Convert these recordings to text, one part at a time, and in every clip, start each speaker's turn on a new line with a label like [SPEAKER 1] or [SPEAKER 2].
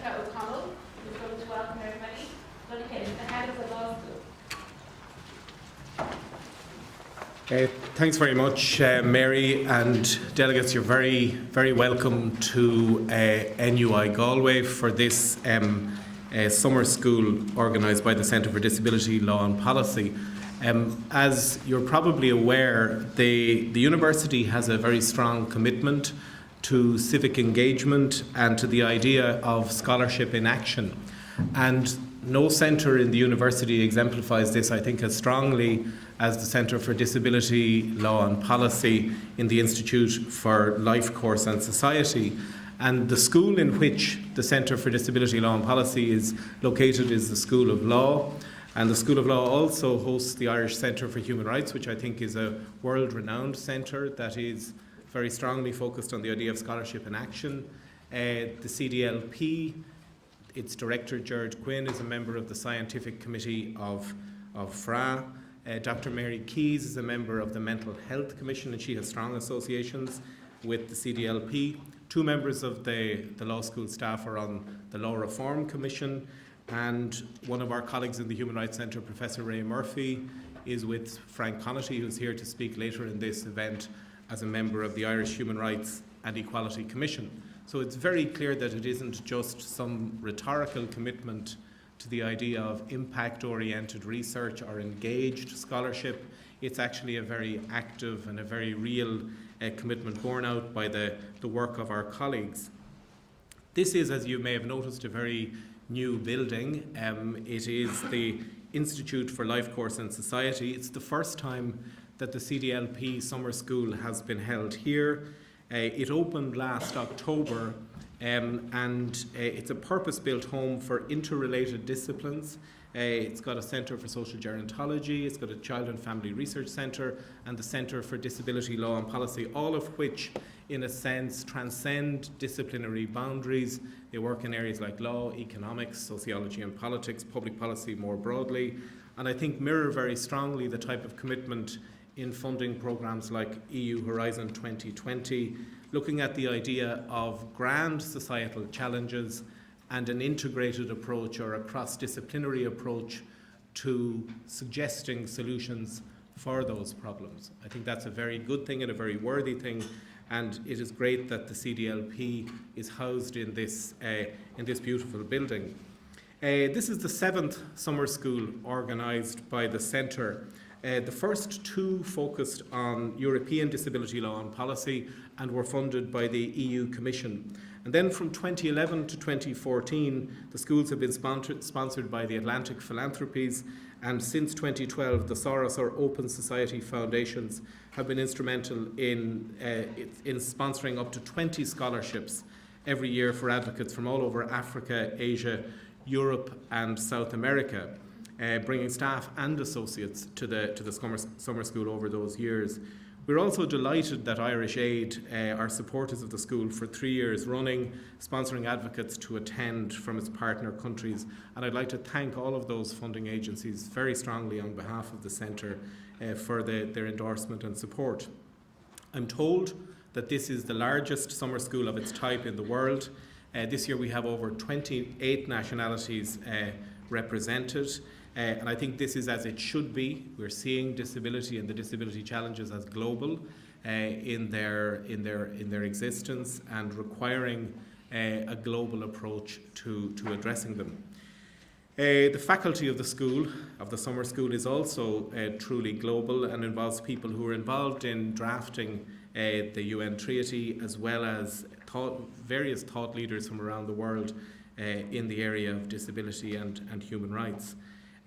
[SPEAKER 1] Jessica O'Connell, who's going to welcome everybody. Lunkin, the head of the law school.
[SPEAKER 2] Thanks very much, Mary and delegates. You're very, very welcome to NUI Galway for this summer school organised by the Centre for Disability Law and Policy. As you're probably aware, the university has a very strong commitment to civic engagement and to the idea of scholarship in action. And no centre in the university exemplifies this, I think, as strongly as the Centre for Disability Law and Policy in the Institute for Life Course and Society. And the school in which the Centre for Disability Law and Policy is located is the School of Law. And the School of Law also hosts the Irish Centre for Human Rights, which I think is a world-renowned centre that is very strongly focused on the idea of scholarship in action. The CDLP, its director, George Quinn, is a member of the Scientific Committee of FRA. Dr. Mary Keyes is a member of the Mental Health Commission, and she has strong associations with the CDLP. Two members of the law school staff are on the Law Reform Commission, and one of our colleagues in the Human Rights Centre, Professor Ray Murphy, is with Frank Connaughty, who's here to speak later in this event as a member of the Irish Human Rights and Equality Commission. So it's very clear that it isn't just some rhetorical commitment to the idea of impact-oriented research or engaged scholarship. It's actually a very active and a very real commitment borne out by the work of our colleagues. This is, as you may have noticed, a very new building. It is the Institute for Life Course and Society. It's the first time that the CDLP summer school has been held here. It opened last October, and it's a purpose-built home for interrelated disciplines. It's got a Centre for Social Gerontology, it's got a Child and Family Research Centre, and the Centre for Disability Law and Policy, all of which, in a sense, transcend disciplinary boundaries. They work in areas like law, economics, sociology and politics, public policy more broadly, and I think mirror very strongly the type of commitment in funding programmes like EU Horizon 2020, looking at the idea of grand societal challenges and an integrated approach or a cross-disciplinary approach to suggesting solutions for those problems. I think that's a very good thing and a very worthy thing, and it is great that the CDLP is housed in this beautiful building. This is the 7th summer school organised by the Centre. The first two focused on European disability law and policy and were funded by the EU Commission. And then from 2011 to 2014, the schools have been sponsored by the Atlantic Philanthropies, and since 2012, the Soros or Open Society Foundations have been instrumental in sponsoring up to 20 scholarships every year for advocates from all over Africa, Asia, Europe and South America. Bringing staff and associates to the summer school over those years. We're also delighted that Irish Aid are supporters of the school for 3 years running, sponsoring advocates to attend from its partner countries. And I'd like to thank all of those funding agencies very strongly on behalf of the Centre for their endorsement and support. I'm told that this is the largest summer school of its type in the world. This year we have over 28 nationalities represented. And I think this is as it should be. We're seeing disability and the disability challenges as global in their existence and requiring a global approach to addressing them. The faculty of the summer school, is also truly global and involves people who are involved in drafting the UN Treaty, as well as various thought leaders from around the world in the area of disability and human rights.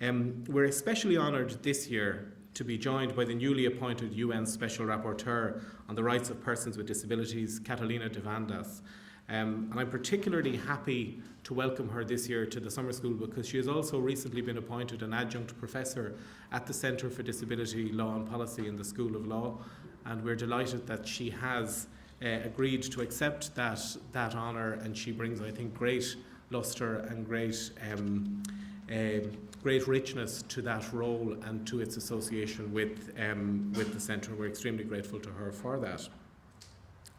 [SPEAKER 2] We're especially honoured this year to be joined by the newly appointed UN Special Rapporteur on the Rights of Persons with Disabilities, Catalina de Vandas. And I'm particularly happy to welcome her this year to the summer school because she has also recently been appointed an adjunct professor at the Centre for Disability Law and Policy in the School of Law, and we're delighted that she has agreed to accept that honour, and she brings, I think, great lustre and great richness to that role and to its association with the Centre. We're extremely grateful to her for that.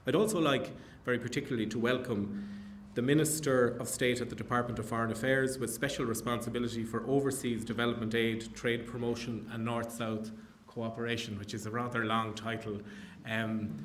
[SPEAKER 2] I'd also like very particularly to welcome the Minister of State at the Department of Foreign Affairs with special responsibility for overseas development aid, trade promotion and North-South cooperation, which is a rather long title. And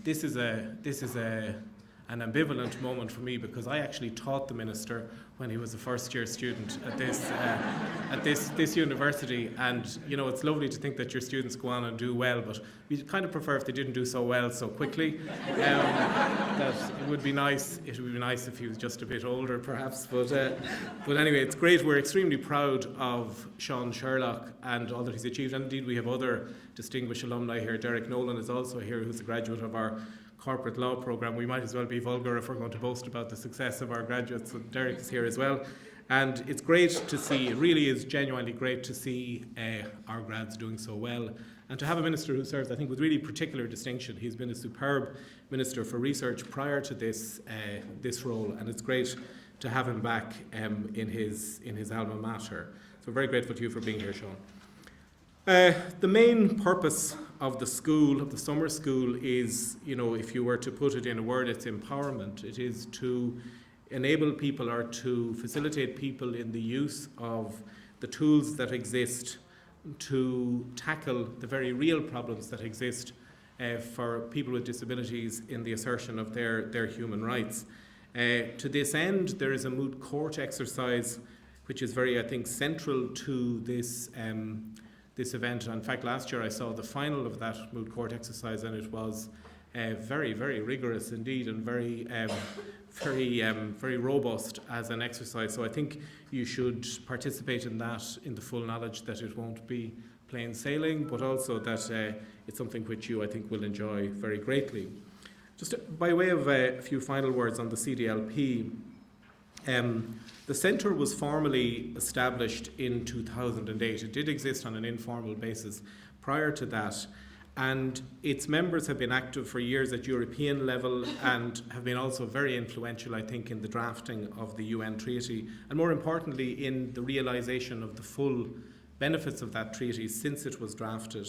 [SPEAKER 2] this is an ambivalent moment for me, because I actually taught the minister when he was a first-year student at this university, and you know, it's lovely to think that your students go on and do well, but we kind of prefer if they didn't do so well so quickly. That it would be nice. It would be nice if he was just a bit older, perhaps. But anyway, it's great. We're extremely proud of Sean Sherlock and all that he's achieved, and indeed we have other distinguished alumni here. Derek Nolan is also here, who's a graduate of our corporate law programme. We might as well be vulgar if we're going to boast about the success of our graduates. So Derek is here as well. And it's great to see, it really is genuinely great to see our grads doing so well. And to have a minister who serves, I think, with really particular distinction. He's been a superb minister for research prior to this role, and it's great to have him back in his alma mater. So we're very grateful to you for being here, Sean. The main purpose of the school, of the summer school, is, you know, if you were to put it in a word, it's empowerment. It is to enable people, or to facilitate people in the use of the tools that exist to tackle the very real problems that exist for people with disabilities in the assertion of their human rights. To this end, there is a moot court exercise which is very, I think, central to this event. In fact, last year I saw the final of that moot court exercise, and it was very, very rigorous indeed, and very robust as an exercise. So I think you should participate in that in the full knowledge that it won't be plain sailing, but also that it's something which you, I think, will enjoy very greatly. Just by way of a few final words on the CDLP, the centre was formally established in 2008. It did exist on an informal basis prior to that, and its members have been active for years at European level and have been also very influential, I think, in the drafting of the UN treaty, and more importantly in the realisation of the full benefits of that treaty since it was drafted.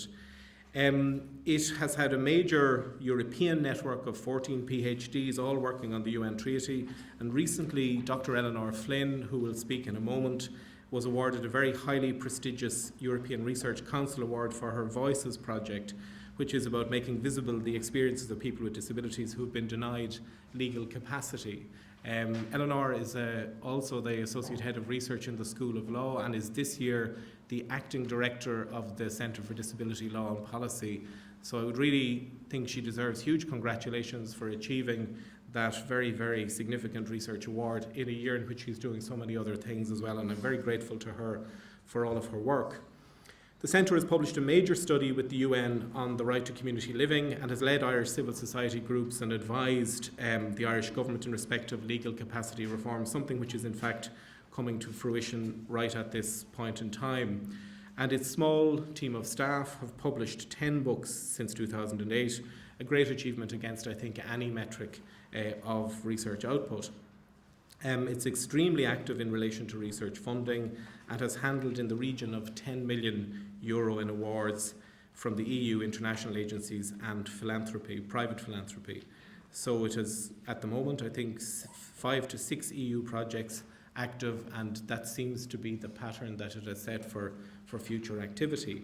[SPEAKER 2] It has had a major European network of 14 PhDs, all working on the UN treaty, and recently Dr. Eleanor Flynn, who will speak in a moment, was awarded a very highly prestigious European Research Council Award for her Voices project, which is about making visible the experiences of people with disabilities who have been denied legal capacity. Eleanor is also the Associate Head of Research in the School of Law, and is this year the Acting Director of the Centre for Disability Law and Policy. So I would really think she deserves huge congratulations for achieving that very, very significant research award in a year in which she's doing so many other things as well, and I'm very grateful to her for all of her work. The Centre has published a major study with the UN on the right to community living, and has led Irish civil society groups and advised the Irish government in respect of legal capacity reform, something which is in fact coming to fruition right at this point in time. And its small team of staff have published 10 books since 2008, a great achievement against, I think, any metric of research output. It's extremely active in relation to research funding, and has handled in the region of €10 million in awards from the EU, international agencies and philanthropy, private philanthropy. So it is, at the moment, I think 5 to 6 EU projects active, and that seems to be the pattern that it has set for future activity.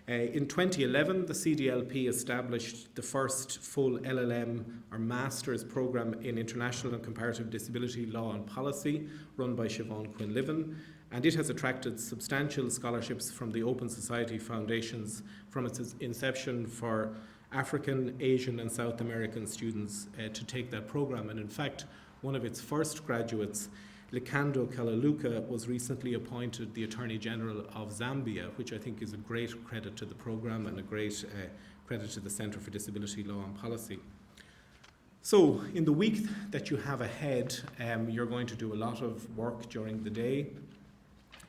[SPEAKER 2] In 2011, the CDLP established the first full LLM, or Master's Programme in International and Comparative Disability Law and Policy, run by Siobhan Quinlivan, and it has attracted substantial scholarships from the Open Society Foundations from its inception for African, Asian and South American students to take that programme. And in fact, one of its first graduates, Likando Kalaluka, was recently appointed the Attorney General of Zambia, which I think is a great credit to the programme and a great credit to the Centre for Disability Law and Policy. So, in the week that you have ahead, you're going to do a lot of work during the day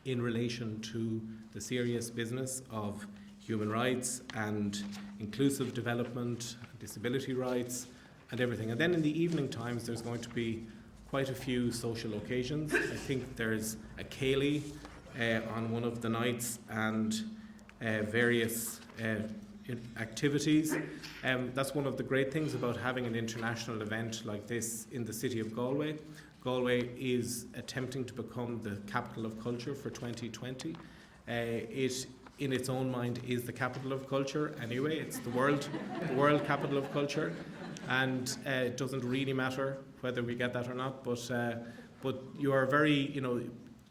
[SPEAKER 2] in relation to the serious business of human rights and inclusive development, disability rights and everything. And then in the evening times there's going to be quite a few social occasions. I think there's a ceilidh on one of the nights, and various activities. That's one of the great things about having an international event like this in the city of Galway. Galway is attempting to become the capital of culture for 2020. It, in its own mind, is the capital of culture anyway. It's the world capital of culture, and it doesn't really matter whether we get that or not. But you are very,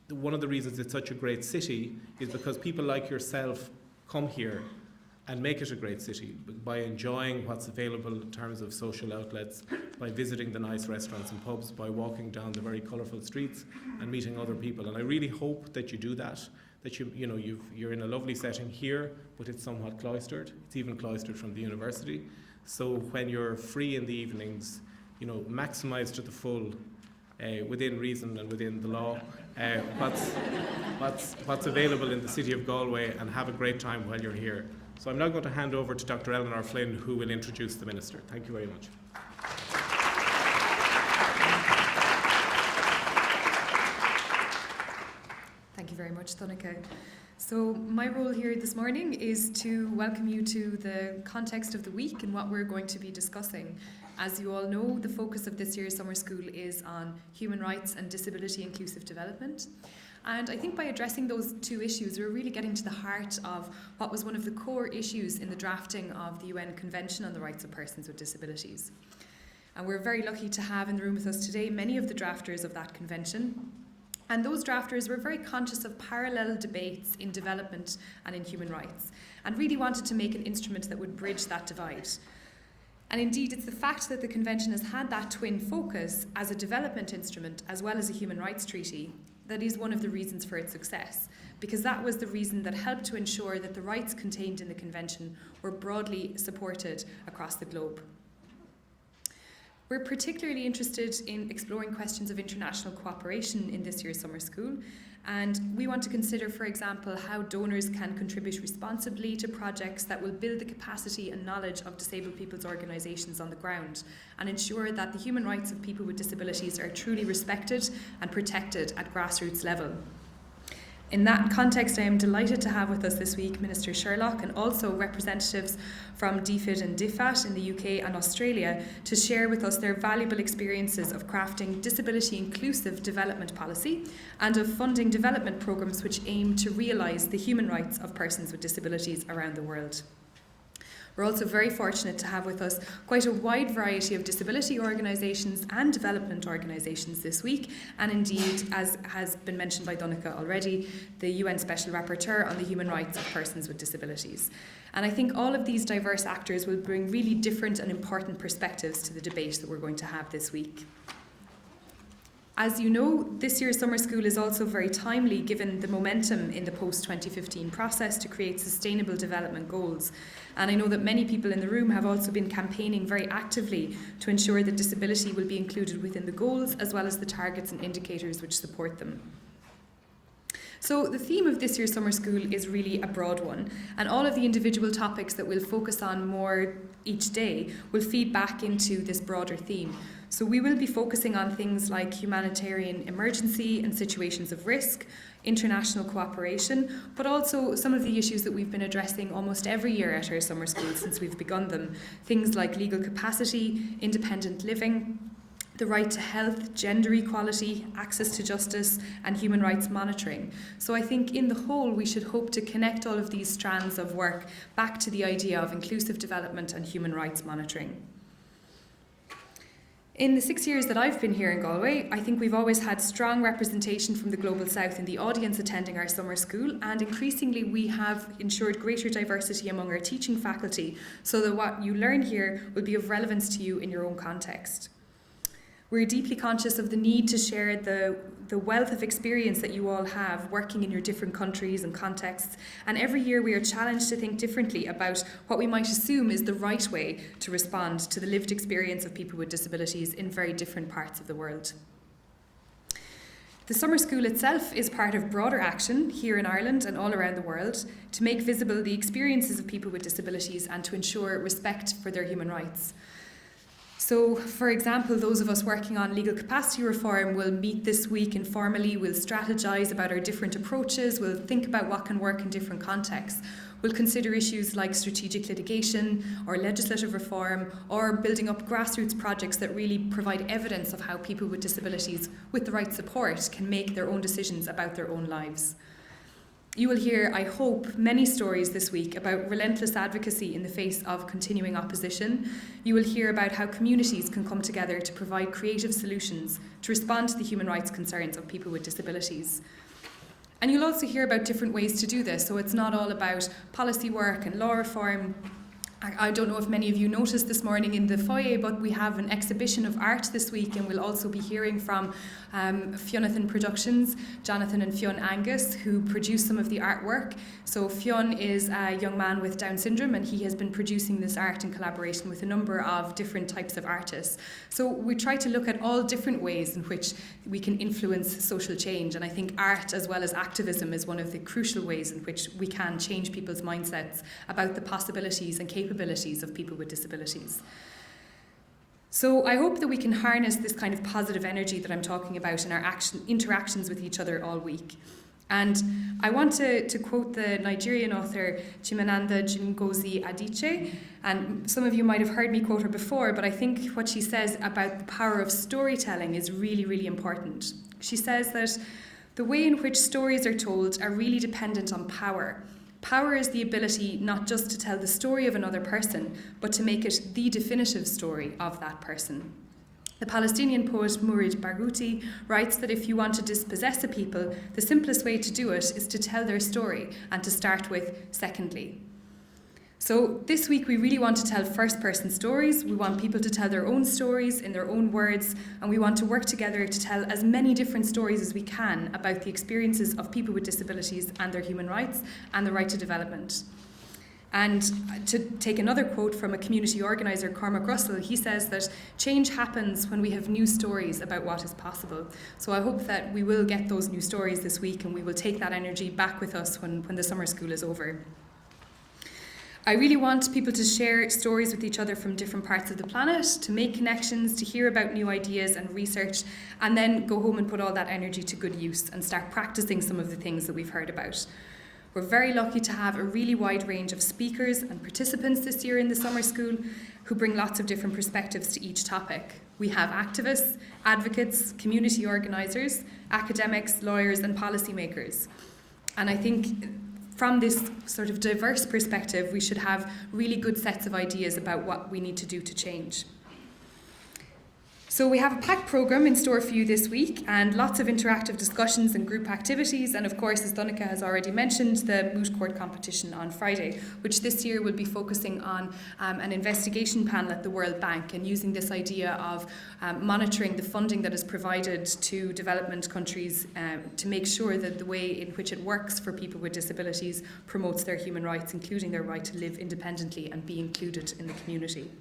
[SPEAKER 2] one of the reasons it's such a great city is because people like yourself come here and make it a great city by enjoying what's available in terms of social outlets, by visiting the nice restaurants and pubs, by walking down the very colourful streets and meeting other people. And I really hope that you do that you're in a lovely setting here, but it's somewhat cloistered. It's even cloistered from the university. So when you're free in the evenings, maximise to the full, within reason and within the law, what's available in the city of Galway, and have a great time while you're here. So I'm now going to hand over to Dr. Eleanor Flynn, who will introduce the Minister. Thank you very much.
[SPEAKER 3] Thank you very much, Donncha. So my role here this morning is to welcome you to the context of the week and what we're going to be discussing. As you all know, the focus of this year's summer school is on human rights and disability inclusive development. And I think by addressing those two issues, we're really getting to the heart of what was one of the core issues in the drafting of the UN Convention on the Rights of Persons with Disabilities. And we're very lucky to have in the room with us today many of the drafters of that convention. And those drafters were very conscious of parallel debates in development and in human rights, and really wanted to make an instrument that would bridge that divide. And indeed, it's the fact that the Convention has had that twin focus as a development instrument as well as a human rights treaty that is one of the reasons for its success, because that was the reason that helped to ensure that the rights contained in the Convention were broadly supported across the globe. We're particularly interested in exploring questions of international cooperation in this year's summer school, and we want to consider, for example, how donors can contribute responsibly to projects that will build the capacity and knowledge of disabled people's organisations on the ground and ensure that the human rights of people with disabilities are truly respected and protected at grassroots level. In that context, I am delighted to have with us this week Minister Sherlock and also representatives from DFID and DFAT in the UK and Australia to share with us their valuable experiences of crafting disability inclusive development policy and of funding development programmes which aim to realise the human rights of persons with disabilities around the world. We're also very fortunate to have with us quite a wide variety of disability organisations and development organisations this week, and indeed, as has been mentioned by Donncha already, the UN Special Rapporteur on the human rights of persons with disabilities. And I think all of these diverse actors will bring really different and important perspectives to the debate that we're going to have this week. As you know, this year's summer school is also very timely given the momentum in the post-2015 process to create sustainable development goals. And I know that many people in the room have also been campaigning very actively to ensure that disability will be included within the goals as well as the targets and indicators which support them. So the theme of this year's summer school is really a broad one, and all of the individual topics that we'll focus on more each day will feed back into this broader theme. So we will be focusing on things like humanitarian emergency and situations of risk, international cooperation, but also some of the issues that we've been addressing almost every year at our summer school since we've begun them. Things like legal capacity, independent living, the right to health, gender equality, access to justice, and human rights monitoring. So I think in the whole we should hope to connect all of these strands of work back to the idea of inclusive development and human rights monitoring. In the 6 years that I've been here in Galway, I think we've always had strong representation from the Global South in the audience attending our summer school, and increasingly we have ensured greater diversity among our teaching faculty so that what you learn here will be of relevance to you in your own context. We're deeply conscious of the need to share the wealth of experience that you all have working in your different countries and contexts, and every year we are challenged to think differently about what we might assume is the right way to respond to the lived experience of people with disabilities in very different parts of the world. The summer school itself is part of broader action here in Ireland and all around the world to make visible the experiences of people with disabilities and to ensure respect for their human rights. So, for example, those of us working on legal capacity reform will meet this week informally, we'll strategise about our different approaches, we'll think about what can work in different contexts. will consider issues like strategic litigation or legislative reform, or building up grassroots projects that really provide evidence of how people with disabilities with the right support can make their own decisions about their own lives. You will hear, I hope, many stories this week about relentless advocacy in the face of continuing opposition. You will hear about how communities can come together to provide creative solutions to respond to the human rights concerns of people with disabilities. And you'll also hear about different ways to do this, so it's not all about policy work and law reform. I don't know if many of you noticed this morning in the foyer, but we have an exhibition of art this week, and we'll also be hearing from Fionathan Productions, Jonathan and Fionn Angus, who produce some of the artwork. So Fionn is a young man with Down syndrome, and he has been producing this art in collaboration with a number of different types of artists. So we try to look at all different ways in which we can influence social change, and I think art as well as activism is one of the crucial ways in which we can change people's mindsets about the possibilities and capabilities of people with disabilities. So I hope that we can harness this kind of positive energy that I'm talking about in our interactions with each other all week. And I want to quote the Nigerian author Chimamanda Ngozi Adichie, and some of you might have heard me quote her before, but I think what she says about the power of storytelling is really, really important. She says that the way in which stories are told are really dependent on power. Power is the ability not just to tell the story of another person, but to make it the definitive story of that person. The Palestinian poet Mourid Barghouti writes that if you want to dispossess a people, the simplest way to do it is to tell their story and to start with secondly. So this week we really want to tell first-person stories. We want people to tell their own stories in their own words, and we want to work together to tell as many different stories as we can about the experiences of people with disabilities and their human rights and the right to development. And to take another quote from a community organiser, Cormac Russell, he says that change happens when we have new stories about what is possible. So I hope that we will get those new stories this week, and we will take that energy back with us when the summer school is over. I really want people to share stories with each other from different parts of the planet, to make connections, to hear about new ideas and research, and then go home and put all that energy to good use and start practicing some of the things that we've heard about. We're very lucky to have a really wide range of speakers and participants this year in the summer school who bring lots of different perspectives to each topic. We have activists, advocates, community organisers, academics, lawyers and policymakers. And I think from this sort of diverse perspective, we should have really good sets of ideas about what we need to do to change. So we have a packed programme in store for you this week, and lots of interactive discussions and group activities, and of course, as Donncha has already mentioned, the moot court competition on Friday, which this year will be focusing on an investigation panel at the World Bank, and using this idea of monitoring the funding that is provided to development countries to make sure that the way in which it works for people with disabilities promotes their human rights, including their right to live independently and be included in the community.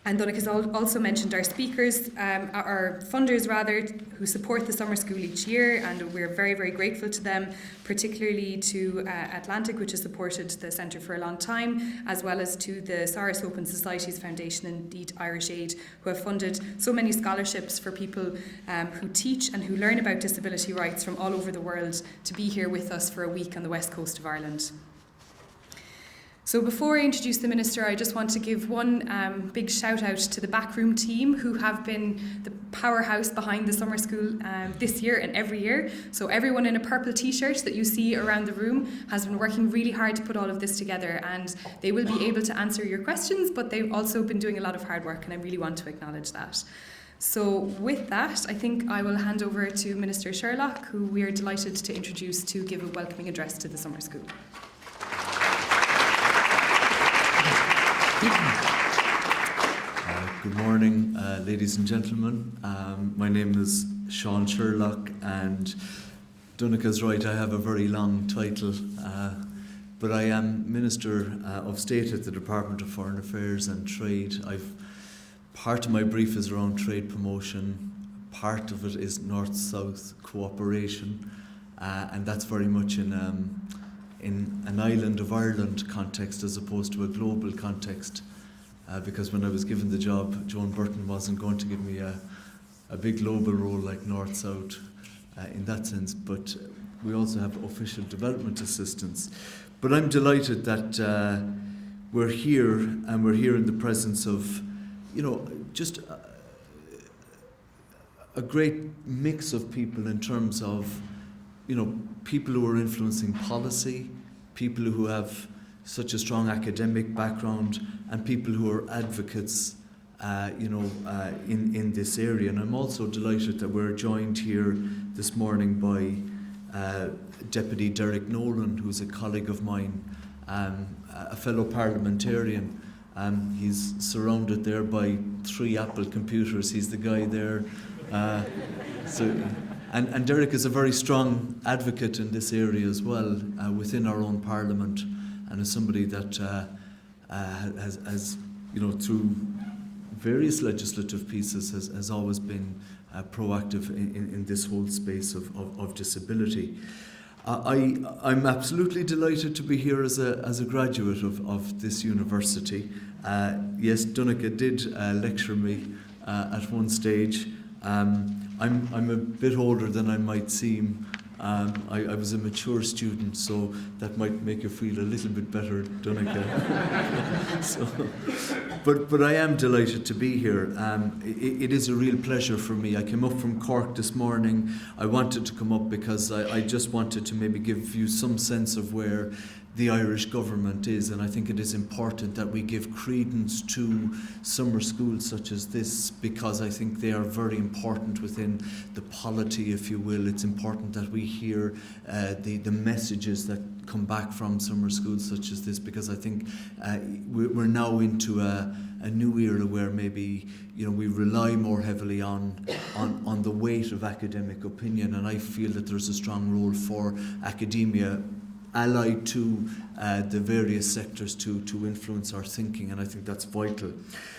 [SPEAKER 3] And Donncha has also mentioned our speakers, our funders rather, who support the summer school each year, and we're very, very grateful to them, particularly to Atlantic, which has supported the Centre for a long time, as well as to the Cyrus Open Societies Foundation and indeed Irish Aid, who have funded so many scholarships for people who teach and who learn about disability rights from all over the world to be here with us for a week on the west coast of Ireland. So before I introduce the Minister, I just want to give one big shout out to the backroom team who have been the powerhouse behind the summer school this year and every year. So everyone in a purple t-shirt that you see around the room has been working really hard to put all of this together, and they will be able to answer your questions, but they've also been doing a lot of hard work, and I really want to acknowledge that. So with that, I think I will hand over to Minister Sherlock, who we are delighted to introduce to give a welcoming address to the summer school.
[SPEAKER 4] Good morning, ladies and gentlemen. My name is Sean Sherlock, and Donncha's right, I have a very long title, but I am Minister of State at the Department of Foreign Affairs and Trade. Part of my brief is around trade promotion, part of it is North-South cooperation, and that's very much in an island of Ireland context as opposed to a global context. Because when I was given the job, Joan Burton wasn't going to give me a big global role like North-South in that sense. But we also have official development assistants. But I'm delighted that we're here, and we're here in the presence of, just a great mix of people in terms of, people who are influencing policy, people who have such a strong academic background, and people who are advocates, in this area. And I'm also delighted that we're joined here this morning by Deputy Derek Nolan, who's a colleague of mine, a fellow parliamentarian. He's surrounded there by 3 Apple computers. He's the guy there. And Derek is a very strong advocate in this area as well, within our own parliament, and is somebody that has, through various legislative pieces, has always been proactive in this whole space of disability. I'm absolutely delighted to be here as a graduate of this university. Yes, Donncha did lecture me at one stage. I'm a bit older than I might seem. I was a mature student, so that might make you feel a little bit better, Donncha. But I am delighted to be here. It is a real pleasure for me. I came up from Cork this morning. I wanted to come up because I just wanted to maybe give you some sense of where the Irish government is, and I think it is important that we give credence to summer schools such as this, because I think they are very important within the polity, if you will. It's important that we hear the messages that come back from summer schools such as this, because I think we're now into a new era where maybe we rely more heavily on the weight of academic opinion, and I feel that there's a strong role for academia allied to the various sectors to influence our thinking, and I think that's vital.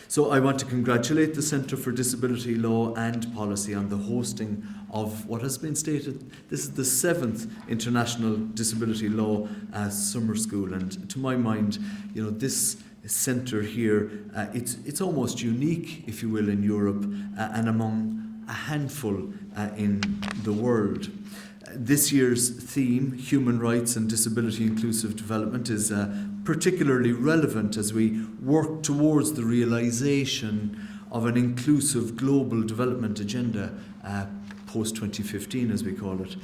[SPEAKER 4] So I want to congratulate the Centre for Disability Law and Policy on the hosting of what has been stated, this is the 7th International Disability Law Summer School, and to my mind, this centre here, it's almost unique, if you will, in Europe, and among a handful in the world. This year's theme, Human Rights and Disability Inclusive Development, is particularly relevant as we work towards the realisation of an inclusive global development agenda, post-2015 as we call it.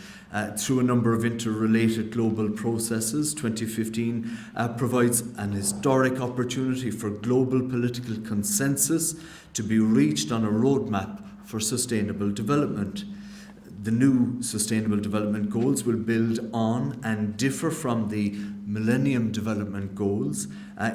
[SPEAKER 4] Through a number of interrelated global processes, 2015 provides an historic opportunity for global political consensus to be reached on a roadmap for sustainable development. The new Sustainable Development Goals will build on and differ from the Millennium Development Goals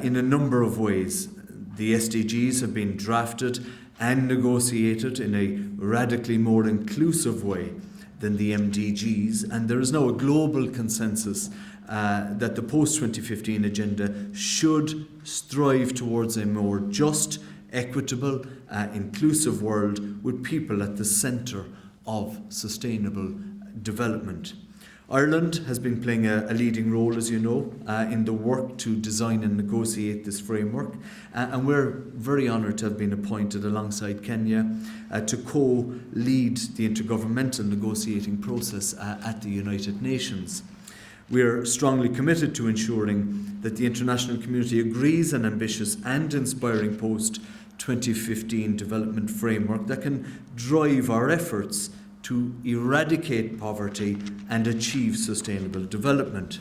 [SPEAKER 4] in a number of ways. The SDGs have been drafted and negotiated in a radically more inclusive way than the MDGs, and there is now a global consensus that the post-2015 agenda should strive towards a more just, equitable, inclusive world with people at the centre of sustainable development. Ireland has been playing a leading role, as you know, in the work to design and negotiate this framework, and we're very honoured to have been appointed alongside Kenya to co-lead the intergovernmental negotiating process at the United Nations. We're strongly committed to ensuring that the international community agrees an ambitious and inspiring post-2015 development framework that can drive our efforts to eradicate poverty and achieve sustainable development.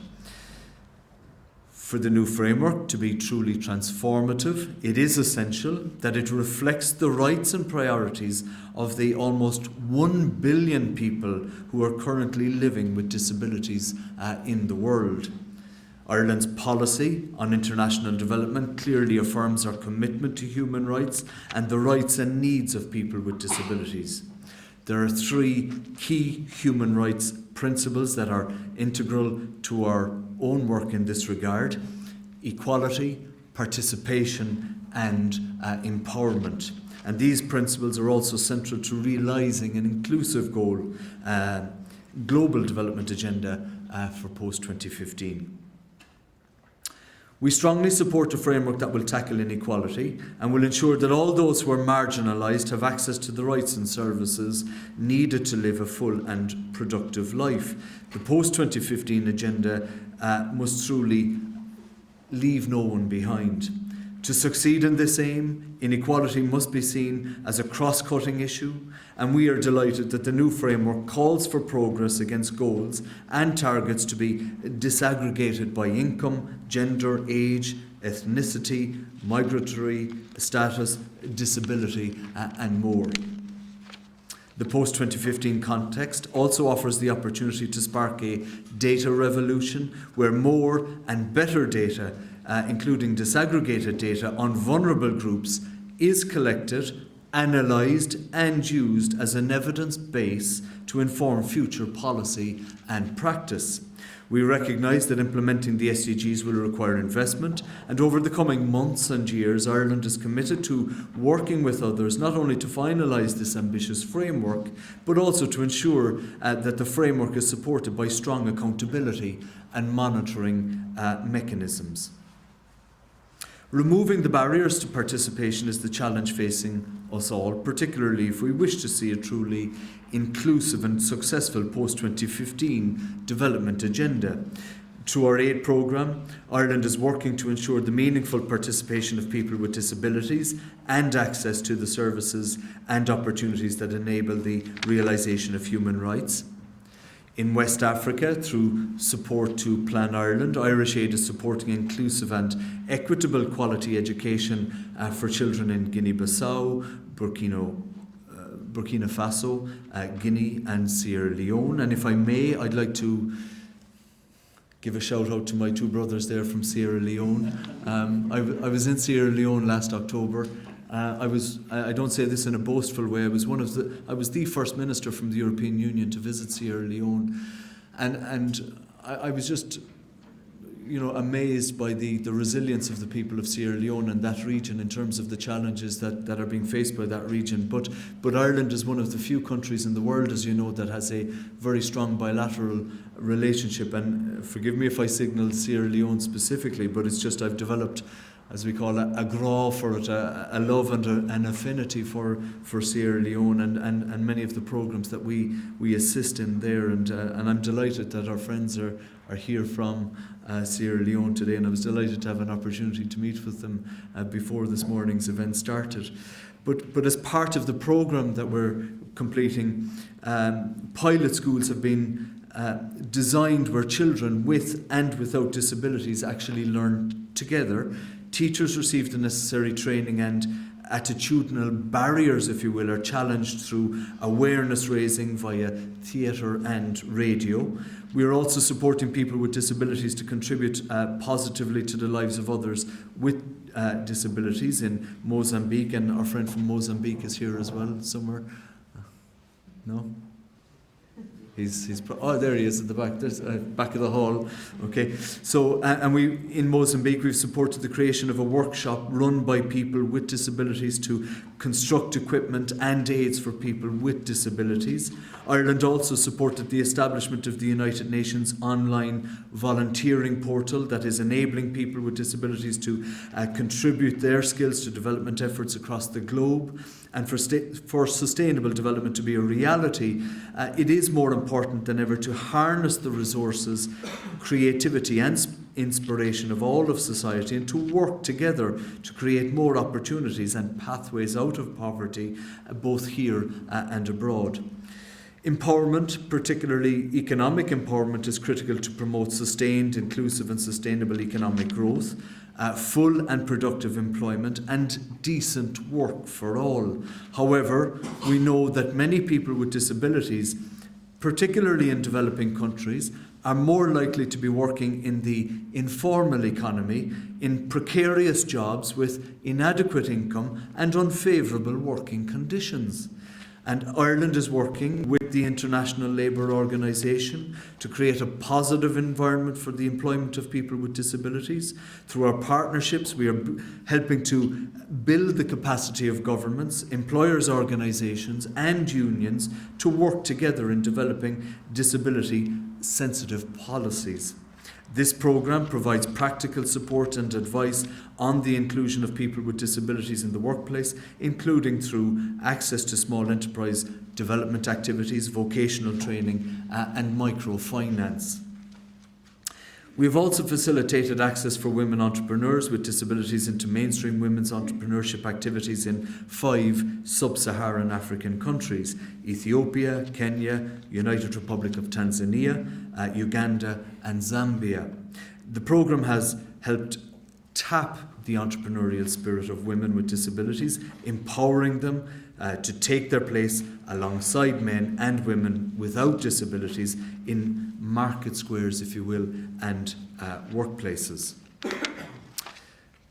[SPEAKER 4] For the new framework to be truly transformative, it is essential that it reflects the rights and priorities of the almost 1 billion people who are currently living with disabilities in the world. Ireland's policy on international development clearly affirms our commitment to human rights and the rights and needs of people with disabilities. There are 3 key human rights principles that are integral to our own work in this regard: equality, participation, and empowerment. And these principles are also central to realising an inclusive goal, global development agenda for post-2015. We strongly support a framework that will tackle inequality and will ensure that all those who are marginalised have access to the rights and services needed to live a full and productive life. The post-2015 agenda must truly leave no one behind. To succeed in this aim, inequality must be seen as a cross-cutting issue, and we are delighted that the new framework calls for progress against goals and targets to be disaggregated by income, gender, age, ethnicity, migratory status, disability, and more. The post-2015 context also offers the opportunity to spark a data revolution where more and better data, including disaggregated data on vulnerable groups, is collected, analysed and used as an evidence base to inform future policy and practice. We recognise that implementing the SDGs will require investment, and over the coming months and years, Ireland is committed to working with others not only to finalise this ambitious framework, but also to ensure that the framework is supported by strong accountability and monitoring mechanisms. Removing the barriers to participation is the challenge facing us all, particularly if we wish to see a truly inclusive and successful post-2015 development agenda. Through our aid programme, Ireland is working to ensure the meaningful participation of people with disabilities and access to the services and opportunities that enable the realisation of human rights. In West Africa, through support to Plan Ireland, Irish Aid is supporting inclusive and equitable quality education for children in Guinea-Bissau, Burkina Faso, Guinea and Sierra Leone. And if I may, I'd like to give a shout out to my two brothers there from Sierra Leone. I was in Sierra Leone last October. I don't say this in a boastful way. I was the first minister from the European Union to visit Sierra Leone, and I was just, amazed by the resilience of the people of Sierra Leone and that region in terms of the challenges that are being faced by that region. But Ireland is one of the few countries in the world, as you know, that has a very strong bilateral relationship. And forgive me if I signal Sierra Leone specifically, but it's just I've developed, as we call it, a graw for it, a love and an affinity for Sierra Leone and many of the programs that we assist in there. And I'm delighted that our friends are here from Sierra Leone today, and I was delighted to have an opportunity to meet with them before this morning's event started. But as part of the program that we're completing, pilot schools have been designed where children with and without disabilities actually learn together. Teachers receive the necessary training, and attitudinal barriers, if you will, are challenged through awareness raising via theatre and radio. We are also supporting people with disabilities to contribute positively to the lives of others with disabilities in Mozambique, and our friend from Mozambique is here as well somewhere. No? There he is at the back. There's back of the hall. Okay. So, and in Mozambique, we've supported the creation of a workshop run by people with disabilities to construct equipment and aids for people with disabilities. Ireland also supported the establishment of the United Nations online volunteering portal that is enabling people with disabilities to contribute their skills to development efforts across the globe. And for sustainable development to be a reality, it is more important than ever to harness the resources, creativity and inspiration of all of society, and to work together to create more opportunities and pathways out of poverty, both here and abroad. Empowerment, particularly economic empowerment, is critical to promote sustained, inclusive and sustainable economic growth, full and productive employment and decent work for all. However, we know that many people with disabilities, particularly in developing countries, are more likely to be working in the informal economy, in precarious jobs with inadequate income and unfavourable working conditions. And Ireland is working with the International Labour Organization to create a positive environment for the employment of people with disabilities. Through our partnerships, we are helping to build the capacity of governments, employers' organisations and unions to work together in developing disability-sensitive policies. This programme provides practical support and advice on the inclusion of people with disabilities in the workplace, including through access to small enterprise development activities, vocational training and microfinance. We have also facilitated access for women entrepreneurs with disabilities into mainstream women's entrepreneurship activities in 5 sub-Saharan African countries: Ethiopia, Kenya, United Republic of Tanzania, Uganda and Zambia. The programme has helped tap the entrepreneurial spirit of women with disabilities, empowering them to take their place alongside men and women without disabilities in market squares, if you will, and workplaces.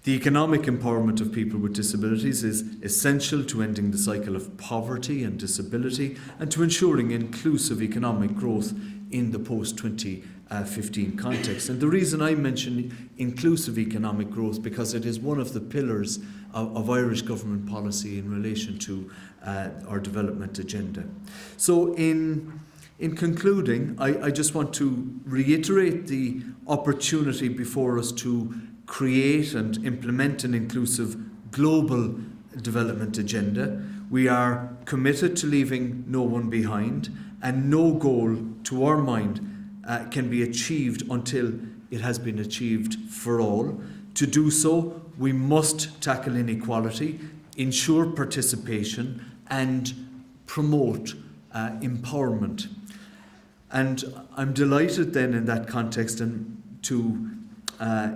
[SPEAKER 4] The economic empowerment of people with disabilities is essential to ending the cycle of poverty and disability and to ensuring inclusive economic growth in the post-2015 context. And the reason I mention inclusive economic growth, because it is one of the pillars of Irish government policy in relation to our development agenda. So in concluding, I just want to reiterate the opportunity before us to create and implement an inclusive global development agenda. We are committed to leaving no one behind, and no goal to our mind can be achieved until it has been achieved for all. To do so, we must tackle inequality, ensure participation and promote empowerment. And I'm delighted then in that context to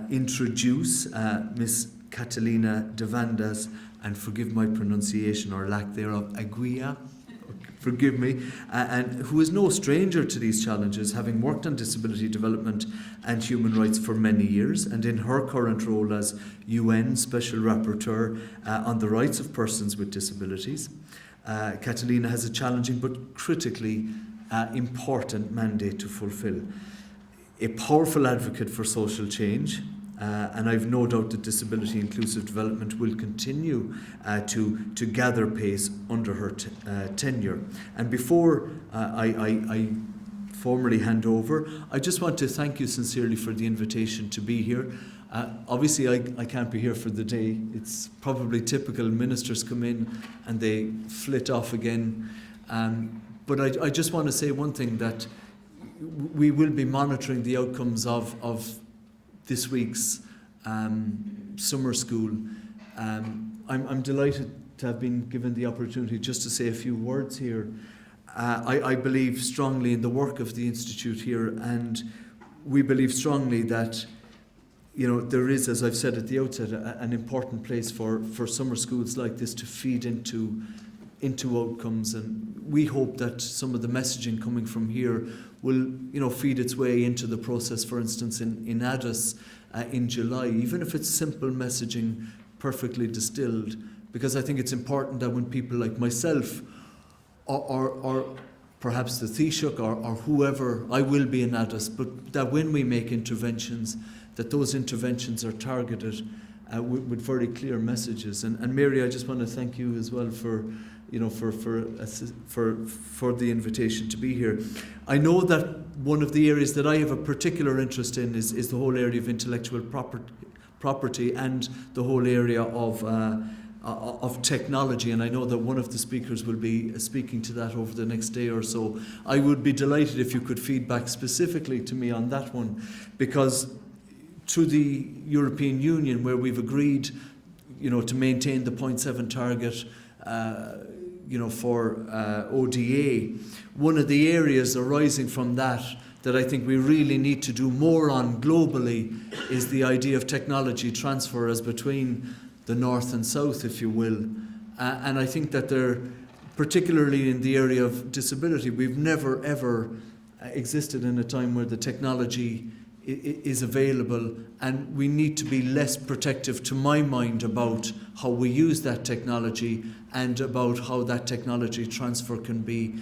[SPEAKER 4] introduce Miss Catalina Devandas, and forgive my pronunciation or lack thereof, Aguia, forgive me, and who is no stranger to these challenges, having worked on disability development and human rights for many years, and in her current role as UN Special Rapporteur on the rights of persons with disabilities. Catalina has a challenging but critically important mandate to fulfill. A powerful advocate for social change, and I've no doubt that disability inclusive development will continue to gather pace under her tenure. And before I formally hand over, I just want to thank you sincerely for the invitation to be here. Obviously, I can't be here for the day. It's probably typical. Ministers come in and they flit off again. But I just want to say one thing, that we will be monitoring the outcomes of this week's summer school. I'm delighted to have been given the opportunity just to say a few words here. I believe strongly in the work of the Institute here, and we believe strongly that there is, as I've said at the outset, an important place for summer schools like this to feed into outcomes, and we hope that some of the messaging coming from here will feed its way into the process, for instance in Addis in July, even if it's simple messaging, perfectly distilled, because I think it's important that when people like myself or perhaps the Taoiseach or whoever, I will be in Addis, but that when we make interventions, that those interventions are targeted with very clear messages. And Mary, I just want to thank you as well for the invitation to be here. I know that one of the areas that I have a particular interest in is the whole area of intellectual property and the whole area of technology, and I know that one of the speakers will be speaking to that over the next day or so. I would be delighted if you could feed back specifically to me on that one, because through the European Union, where we've agreed to maintain the 0.7 target for ODA, one of the areas arising from that I think we really need to do more on globally is the idea of technology transfer as between the north and south, if you will. And I think that particularly in the area of disability, we've never ever existed in a time where the technology is available, and we need to be less protective, to my mind, about how we use that technology and about how that technology transfer can be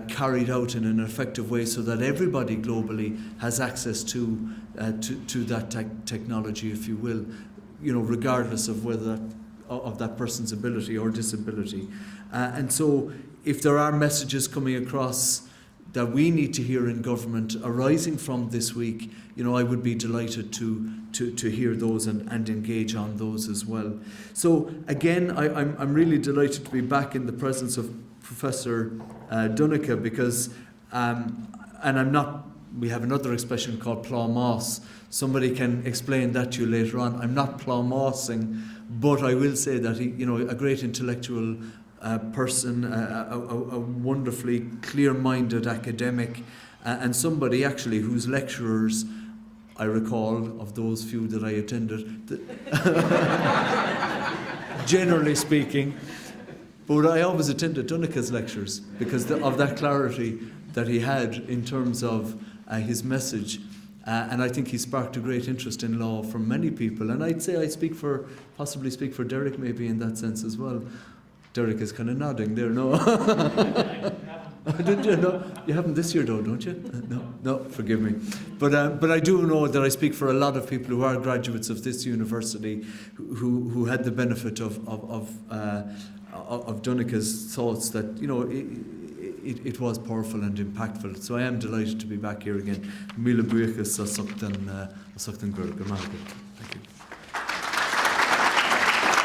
[SPEAKER 4] carried out in an effective way, so that everybody globally has access to that technology, if you will, regardless of whether of that person's ability or disability. And so, if there are messages coming across that we need to hear in government arising from this week, I would be delighted to hear those and engage on those as well. So again, I'm really delighted to be back in the presence of Professor Donncha, because we have another expression called plámás. Somebody can explain that to you later on. I'm not plámásing, but I will say that he, a great intellectual person, a wonderfully clear-minded academic, and somebody actually whose lecturers, I recall, of those few that I attended, generally speaking, but I always attended Donncha's lectures because of that clarity that he had in terms of his message. And I think he sparked a great interest in law from many people. And I'd say I possibly speak for Derek maybe in that sense as well. Derek is kind of nodding there, no? Didn't you? No, you haven't this year though, don't you? No, forgive me. But I do know that I speak for a lot of people who are graduates of this university who had the benefit of Donncha's thoughts that, it was powerful and impactful. So I am delighted to be back here again. Míle buíochas a suchtan Thank you.